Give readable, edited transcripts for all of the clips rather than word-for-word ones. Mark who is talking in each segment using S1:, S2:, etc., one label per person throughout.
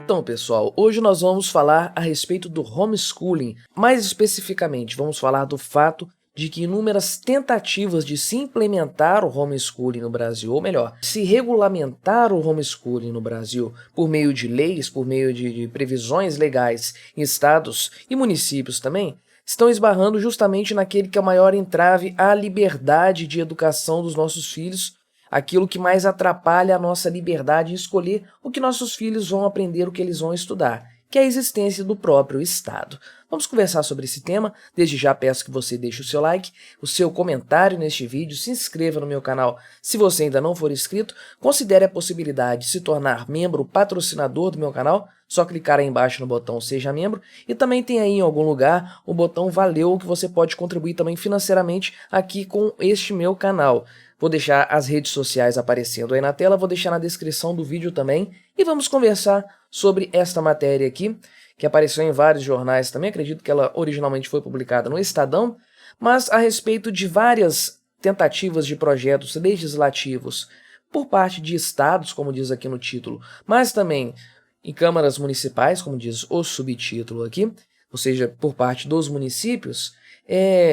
S1: Então, pessoal, hoje nós vamos falar a respeito do homeschooling. Mais especificamente, vamos falar do fato de que inúmeras tentativas de se implementar o homeschooling no Brasil, ou melhor, se regulamentar o homeschooling no Brasil por meio de leis, por meio de previsões legais em estados e municípios também, estão esbarrando justamente naquele que é o maior entrave à liberdade de educação dos nossos filhos, aquilo que mais atrapalha a nossa liberdade em escolher o que nossos filhos vão aprender, o que eles vão estudar, que é a existência do próprio Estado. Vamos conversar sobre esse tema. Desde já peço que você deixe o seu like, o seu comentário neste vídeo, se inscreva no meu canal se você ainda não for inscrito, considere a possibilidade de se tornar membro patrocinador do meu canal, só clicar aí embaixo no botão Seja Membro, e também tem aí em algum lugar o botão Valeu, que você pode contribuir também financeiramente aqui com este meu canal. Vou deixar as redes sociais aparecendo aí na tela, vou deixar na descrição do vídeo também, e vamos conversar sobre esta matéria aqui, que apareceu em vários jornais também, acredito que ela originalmente foi publicada no Estadão, mas a respeito de várias tentativas de projetos legislativos por parte de estados, como diz aqui no título, mas também em câmaras municipais, como diz o subtítulo aqui, ou seja, por parte dos municípios,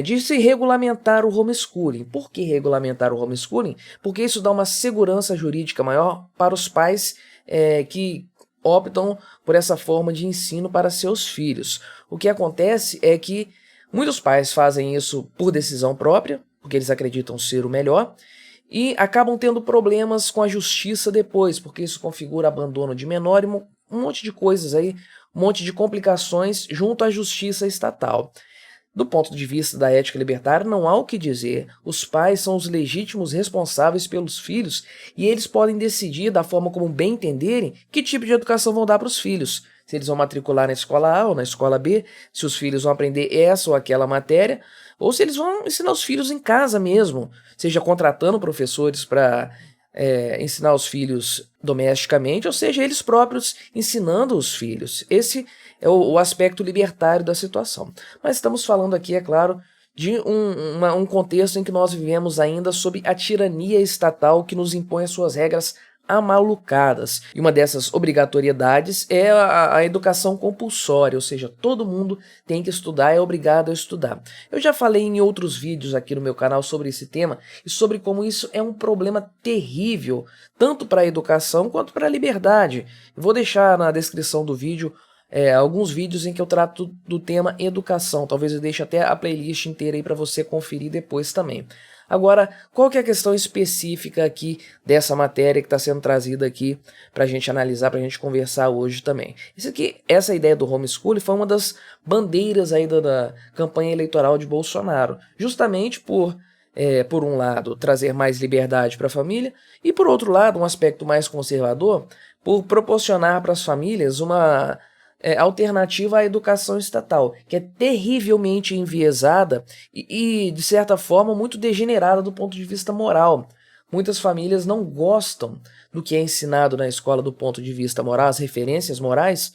S1: de se regulamentar o homeschooling. Por que regulamentar o homeschooling? Porque isso dá uma segurança jurídica maior para os pais que optam por essa forma de ensino para seus filhos. O que acontece é que muitos pais fazem isso por decisão própria, porque eles acreditam ser o melhor, e acabam tendo problemas com a justiça depois, porque isso configura abandono de menor e um monte de coisas aí, um monte de complicações junto à justiça estatal. Do ponto de vista da ética libertária, não há o que dizer. Os pais são os legítimos responsáveis pelos filhos e eles podem decidir, da forma como bem entenderem, que tipo de educação vão dar para os filhos. Se eles vão matricular na escola A ou na escola B, se os filhos vão aprender essa ou aquela matéria, ou se eles vão ensinar os filhos em casa mesmo, seja contratando professores para ensinar os filhos domesticamente, ou seja, eles próprios ensinando os filhos. Esse é o aspecto libertário da situação. Mas estamos falando aqui, é claro, de um contexto em que nós vivemos ainda sob a tirania estatal que nos impõe as suas regras amalucadas. E uma dessas obrigatoriedades é a educação compulsória, ou seja, todo mundo tem que estudar, é obrigado a estudar. Eu já falei em outros vídeos aqui no meu canal sobre esse tema e sobre como isso é um problema terrível, tanto para a educação quanto para a liberdade. Eu vou deixar na descrição do vídeo alguns vídeos em que eu trato do tema educação. Talvez eu deixe até a playlist inteira aí para você conferir depois também. Agora, qual que é a questão específica aqui dessa matéria que está sendo trazida aqui para a gente analisar, para a gente conversar hoje também? Essa ideia do homeschooling foi uma das bandeiras aí da campanha eleitoral de Bolsonaro, justamente por um lado, trazer mais liberdade para a família e, por outro lado, um aspecto mais conservador, por proporcionar para as famílias uma alternativa à educação estatal, que é terrivelmente enviesada e, de certa forma, muito degenerada do ponto de vista moral. Muitas famílias não gostam do que é ensinado na escola do ponto de vista moral, as referências morais,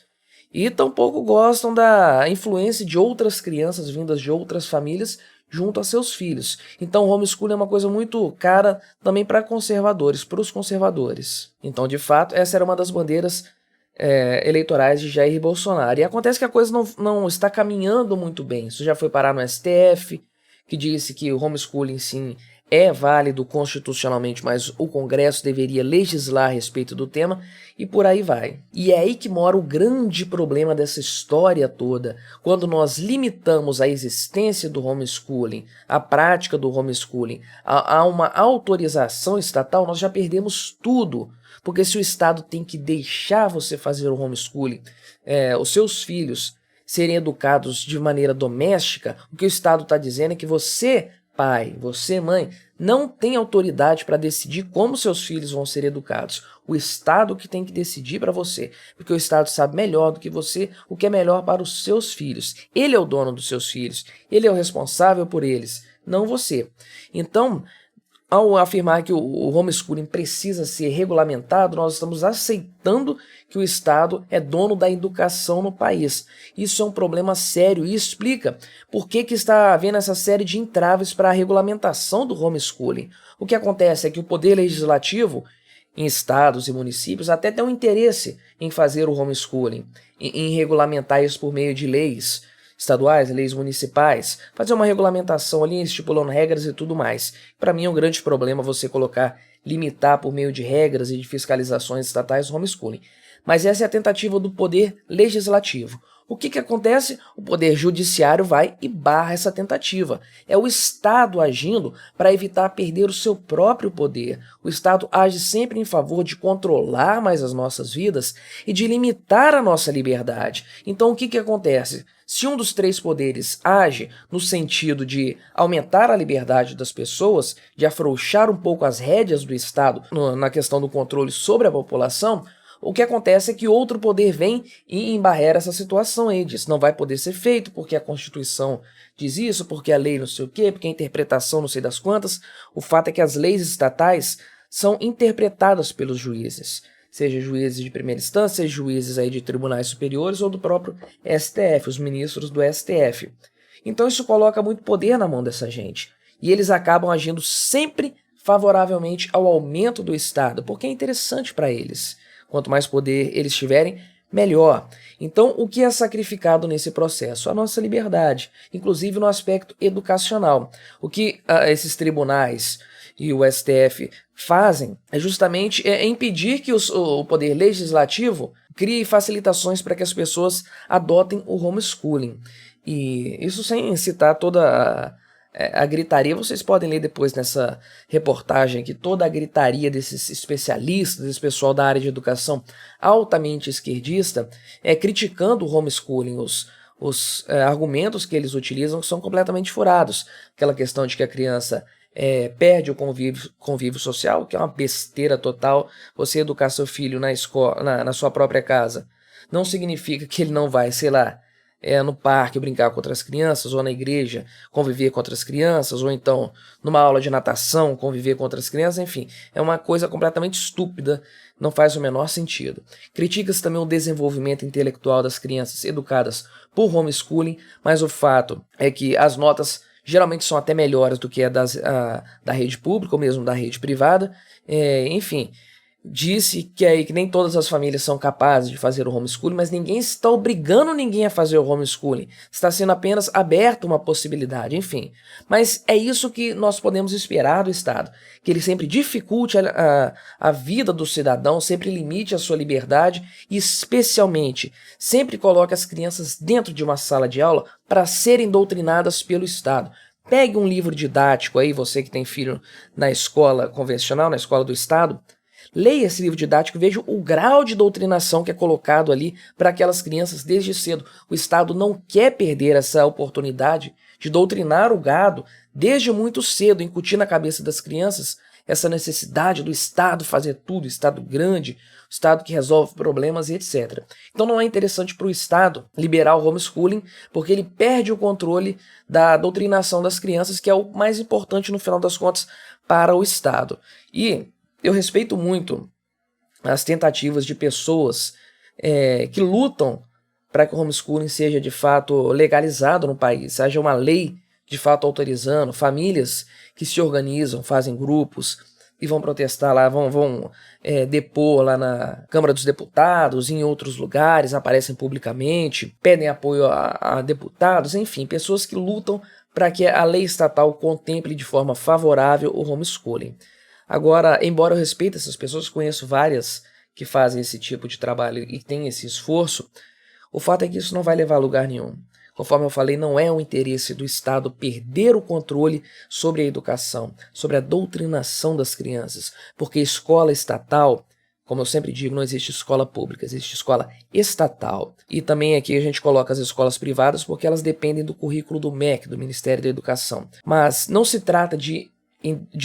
S1: e tampouco gostam da influência de outras crianças vindas de outras famílias junto a seus filhos. Então o homeschooling é uma coisa muito cara também para conservadores, para os conservadores. Então, de fato, essa era uma das bandeiras eleitorais de Jair Bolsonaro. E acontece que a coisa não está caminhando muito bem. Isso já foi parar no STF, que disse que o homeschooling sim é válido constitucionalmente, mas o Congresso deveria legislar a respeito do tema, e por aí vai. E é aí que mora o grande problema dessa história toda. Quando nós limitamos a existência do homeschooling, a prática do homeschooling, a uma autorização estatal, nós já perdemos tudo. Porque se o Estado tem que deixar você fazer o homeschooling, os seus filhos serem educados de maneira doméstica, o que o Estado está dizendo é que você, pai, você, mãe, não tem autoridade para decidir como seus filhos vão ser educados. O Estado que tem que decidir para você, porque o Estado sabe melhor do que você o que é melhor para os seus filhos. Ele é o dono dos seus filhos, ele é o responsável por eles, não você. Então, ao afirmar que o homeschooling precisa ser regulamentado, nós estamos aceitando que o Estado é dono da educação no país. Isso é um problema sério e explica por que está havendo essa série de entraves para a regulamentação do homeschooling. O que acontece é que o Poder Legislativo em estados e municípios até têm um interesse em fazer o homeschooling, em regulamentar isso por meio de leis estaduais, leis municipais, fazer uma regulamentação ali, estipulando regras e tudo mais. Para mim é um grande problema você limitar por meio de regras e de fiscalizações estatais o homeschooling. Mas essa é a tentativa do poder legislativo. O que acontece? O poder judiciário vai e barra essa tentativa. É o Estado agindo para evitar perder o seu próprio poder. O Estado age sempre em favor de controlar mais as nossas vidas e de limitar a nossa liberdade. Então o que acontece? Se um dos três poderes age no sentido de aumentar a liberdade das pessoas, de afrouxar um pouco as rédeas do Estado na questão do controle sobre a população, o que acontece é que outro poder vem e embarrera essa situação aí, diz, não vai poder ser feito porque a Constituição diz isso, porque a lei não sei o quê, porque a interpretação não sei das quantas. O fato é que as leis estatais são interpretadas pelos juízes, seja juízes de primeira instância, seja juízes aí de tribunais superiores ou do próprio STF, os ministros do STF. Então isso coloca muito poder na mão dessa gente, e eles acabam agindo sempre favoravelmente ao aumento do Estado, porque é interessante para eles. Quanto mais poder eles tiverem, melhor. Então, o que é sacrificado nesse processo? A nossa liberdade, inclusive no aspecto educacional. O que esses tribunais e o STF fazem é justamente impedir que o poder legislativo crie facilitações para que as pessoas adotem o homeschooling. E isso sem citar toda a gritaria. Vocês podem ler depois nessa reportagem aqui toda a gritaria desses especialistas, desse pessoal da área de educação altamente esquerdista, criticando o homeschooling. Os argumentos que eles utilizam são completamente furados. Aquela questão de que a criança perde o convívio social, que é uma besteira total. Você educar seu filho na escola, na sua própria casa, não significa que ele não vai, sei lá, no parque brincar com outras crianças, ou na igreja conviver com outras crianças, ou então numa aula de natação conviver com outras crianças, enfim, é uma coisa completamente estúpida, não faz o menor sentido. Critica-se também o desenvolvimento intelectual das crianças educadas por homeschooling, mas o fato é que as notas geralmente são até melhores do que a da rede pública ou mesmo da rede privada, enfim. Disse que nem todas as famílias são capazes de fazer o homeschooling, mas ninguém está obrigando ninguém a fazer o homeschooling. Está sendo apenas aberta uma possibilidade, enfim. Mas é isso que nós podemos esperar do Estado, que ele sempre dificulte a vida do cidadão, sempre limite a sua liberdade e, especialmente, sempre coloque as crianças dentro de uma sala de aula para serem doutrinadas pelo Estado. Pegue um livro didático aí, você que tem filho na escola convencional, na escola do Estado, leia esse livro didático e veja o grau de doutrinação que é colocado ali para aquelas crianças desde cedo. O Estado não quer perder essa oportunidade de doutrinar o gado desde muito cedo, incutir na cabeça das crianças essa necessidade do Estado fazer tudo, Estado grande, o Estado que resolve problemas e etc. Então não é interessante para o Estado liberar o homeschooling, porque ele perde o controle da doutrinação das crianças, que é o mais importante no final das contas para o Estado. E eu respeito muito as tentativas de pessoas que lutam para que o homeschooling seja de fato legalizado no país, haja uma lei de fato autorizando, famílias que se organizam, fazem grupos e vão protestar lá, vão depor lá na Câmara dos Deputados, em outros lugares, aparecem publicamente, pedem apoio a deputados, enfim, pessoas que lutam para que a lei estatal contemple de forma favorável o homeschooling. Agora, embora eu respeite essas pessoas, conheço várias que fazem esse tipo de trabalho e têm esse esforço, o fato é que isso não vai levar a lugar nenhum. Conforme eu falei, não é o interesse do Estado perder o controle sobre a educação, sobre a doutrinação das crianças, porque escola estatal, como eu sempre digo, não existe escola pública, existe escola estatal. E também aqui a gente coloca as escolas privadas porque elas dependem do currículo do MEC, do Ministério da Educação. Mas não se trata de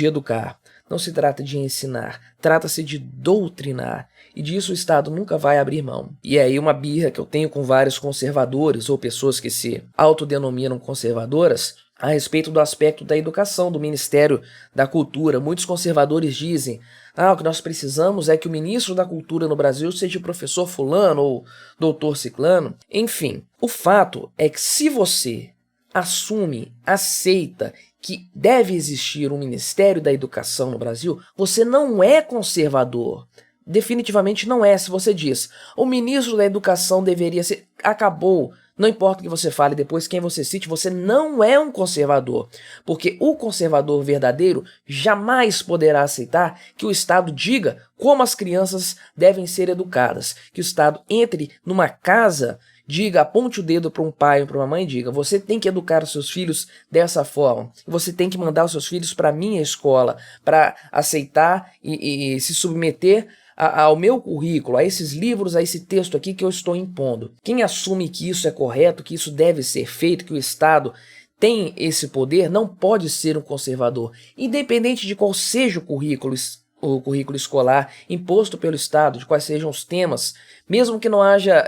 S1: educar, não se trata de ensinar, trata-se de doutrinar, e disso o Estado nunca vai abrir mão. E é aí uma birra que eu tenho com vários conservadores ou pessoas que se autodenominam conservadoras a respeito do aspecto da educação, do Ministério da Cultura. Muitos conservadores dizem: o que nós precisamos é que o ministro da Cultura no Brasil seja o professor fulano ou doutor ciclano. Enfim, o fato é que se você assume, aceita que deve existir um Ministério da Educação no Brasil, você não é conservador. Definitivamente não é. Se você diz, o ministro da Educação deveria ser... Acabou. Não importa o que você fale depois, quem você cite, você não é um conservador. Porque o conservador verdadeiro jamais poderá aceitar que o Estado diga como as crianças devem ser educadas. Que o Estado entre numa casa, diga, aponte o dedo para um pai ou para uma mãe e diga, você tem que educar os seus filhos dessa forma. Você tem que mandar os seus filhos para a minha escola, para aceitar e se submeter ao meu currículo, a esses livros, a esse texto aqui que eu estou impondo. Quem assume que isso é correto, que isso deve ser feito, que o Estado tem esse poder, não pode ser um conservador, independente de qual seja o currículo escolar imposto pelo Estado, de quais sejam os temas, mesmo que não haja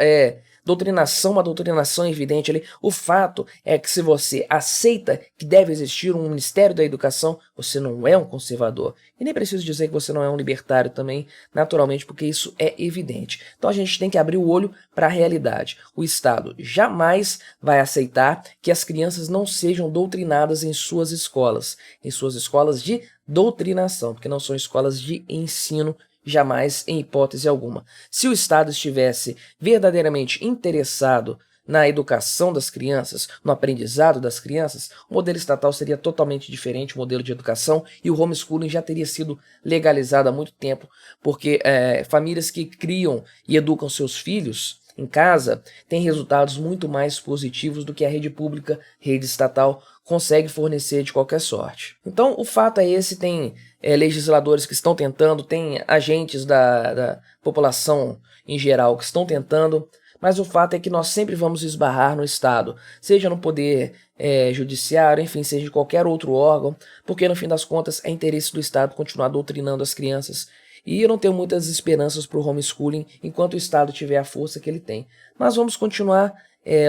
S1: uma doutrinação evidente ali. O fato é que se você aceita que deve existir um Ministério da Educação, você não é um conservador. E nem preciso dizer que você não é um libertário também, naturalmente, porque isso é evidente. Então a gente tem que abrir o olho para a realidade. O Estado jamais vai aceitar que as crianças não sejam doutrinadas em suas escolas de doutrinação, porque não são escolas de ensino. Jamais, em hipótese alguma. Se o Estado estivesse verdadeiramente interessado na educação das crianças, no aprendizado das crianças, o modelo estatal seria totalmente diferente, o modelo de educação, e o homeschooling já teria sido legalizado há muito tempo, porque famílias que criam e educam seus filhos em casa têm resultados muito mais positivos do que a rede pública, rede estatal, consegue fornecer de qualquer sorte. Então, o fato é esse, tem legisladores que estão tentando, tem agentes da população em geral que estão tentando, mas o fato é que nós sempre vamos esbarrar no Estado, seja no poder judiciário, enfim, seja de qualquer outro órgão, porque no fim das contas é interesse do Estado continuar doutrinando as crianças. E eu não tenho muitas esperanças para o homeschooling enquanto o Estado tiver a força que ele tem. Mas vamos continuar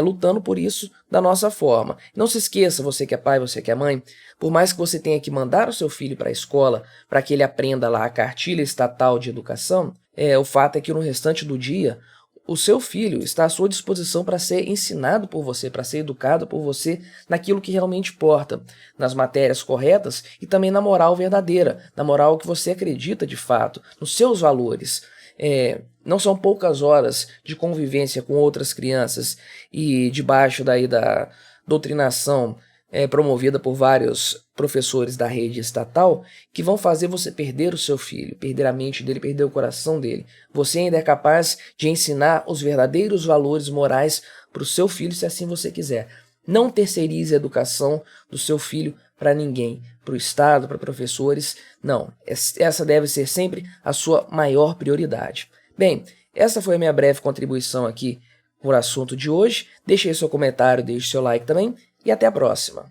S1: lutando por isso da nossa forma. Não se esqueça, você que é pai, você que é mãe, por mais que você tenha que mandar o seu filho para a escola para que ele aprenda lá a cartilha estatal de educação, o fato é que no restante do dia o seu filho está à sua disposição para ser ensinado por você, para ser educado por você naquilo que realmente importa, nas matérias corretas e também na moral verdadeira, na moral que você acredita de fato, nos seus valores. Não são poucas horas de convivência com outras crianças e debaixo daí da doutrinação promovida por vários professores da rede estatal que vão fazer você perder o seu filho, perder a mente dele, perder o coração dele. Você ainda é capaz de ensinar os verdadeiros valores morais para o seu filho, se assim você quiser. Não terceirize a educação do seu filho para ninguém, para o Estado, para professores. Não, essa deve ser sempre a sua maior prioridade. Bem, essa foi a minha breve contribuição aqui por assunto de hoje. Deixe aí seu comentário, deixe seu like também e até a próxima.